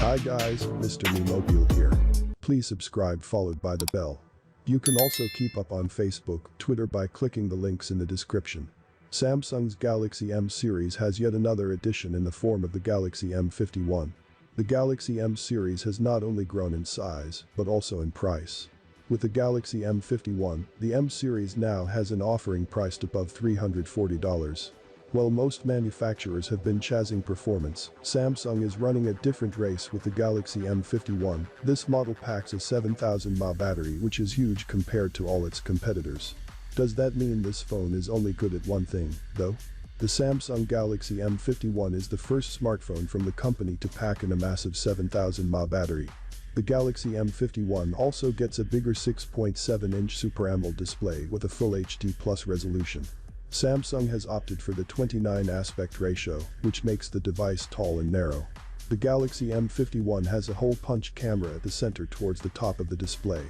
Hi guys, Mrnewmobile here. Please subscribe followed by the bell. You can also keep up on Facebook, Twitter by clicking the links in the description. Samsung's Galaxy M series has yet another addition in the form of the Galaxy M51. The Galaxy M series has not only grown in size, but also in price. With the Galaxy M51, the M series now has an offering priced above $340. While most manufacturers have been chasing performance, Samsung is running a different race with the Galaxy M51. This model packs a 7000 mAh battery, which is huge compared to all its competitors. Does that mean this phone is only good at one thing, though? The Samsung Galaxy M51 is the first smartphone from the company to pack in a massive 7000 mAh battery. The Galaxy M51 also gets a bigger 6.7-inch Super AMOLED display with a full HD Plus resolution. Samsung has opted for the 29 aspect ratio, which makes the device tall and narrow. The Galaxy M51 has a hole-punch camera at the center towards the top of the display.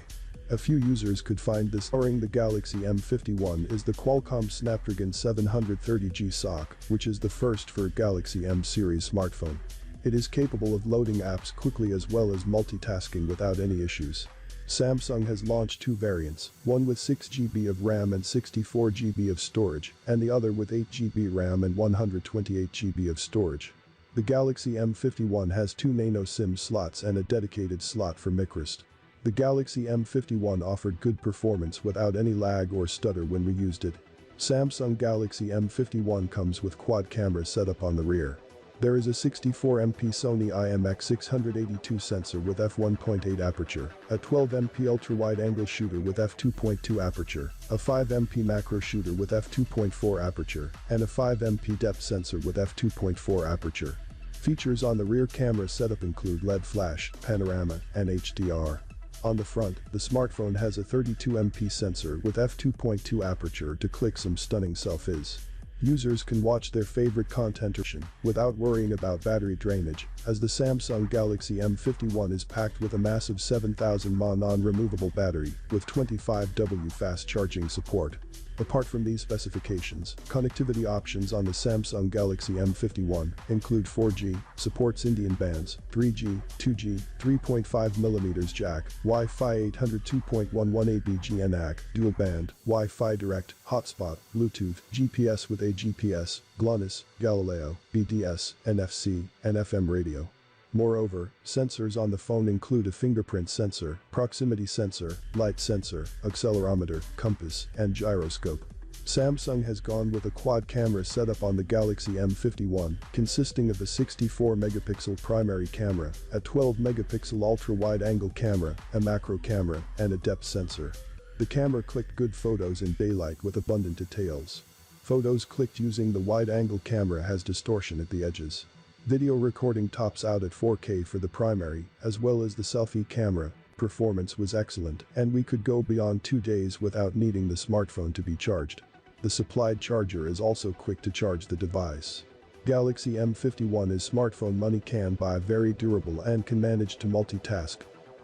A few users could find this. Powering the Galaxy M51 is the Qualcomm Snapdragon 730G SoC, which is the first for a Galaxy M series smartphone. It is capable of loading apps quickly as well as multitasking without any issues. Samsung has launched two variants, one with 6GB of RAM and 64GB of storage, and the other with 8GB RAM and 128GB of storage. The Galaxy M51 has two nano SIM slots and a dedicated slot for microSD. The Galaxy M51 offered good performance without any lag or stutter when we used it. Samsung Galaxy M51 comes with quad camera setup on the rear. There is a 64MP Sony IMX682 sensor with f1.8 aperture, a 12MP ultra-wide-angle shooter with f2.2 aperture, a 5MP macro shooter with f2.4 aperture, and a 5MP depth sensor with f2.4 aperture. Features on the rear camera setup include LED flash, panorama, and HDR. On the front, the smartphone has a 32MP sensor with f2.2 aperture to click some stunning selfies. Users can watch their favorite content without worrying about battery drainage, as the Samsung Galaxy M51 is packed with a massive 7000 mAh non-removable battery with 25W fast charging support. Apart from these specifications, connectivity options on the Samsung Galaxy M51 include 4G, supports Indian bands, 3G, 2G, 3.5mm jack, Wi-Fi 800 2.11 ABG NAC, dual band, Wi-Fi direct, hotspot, Bluetooth, GPS with a GPS, GLONASS, Galileo, BDS, NFC, and FM radio. Moreover, sensors on the phone include a fingerprint sensor, proximity sensor, light sensor, accelerometer, compass, and gyroscope. Samsung has gone with a quad camera setup on the Galaxy M51, consisting of a 64-megapixel primary camera, a 12-megapixel ultra-wide-angle camera, a macro camera, and a depth sensor. The camera clicked good photos in daylight with abundant details. Photos clicked using the wide-angle camera has distortion at the edges. Video recording tops out at 4K for the primary, as well as the selfie camera. Performance was excellent, and we could go beyond 2 days without needing the smartphone to be charged. The supplied charger is also quick to charge the device. Galaxy M51 is smartphone money, can buy, very durable and can manage to multitask.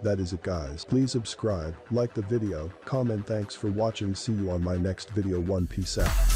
That is it guys. Please subscribe, like the video, comment. Thanks for watching. See you on my next video. Peace out.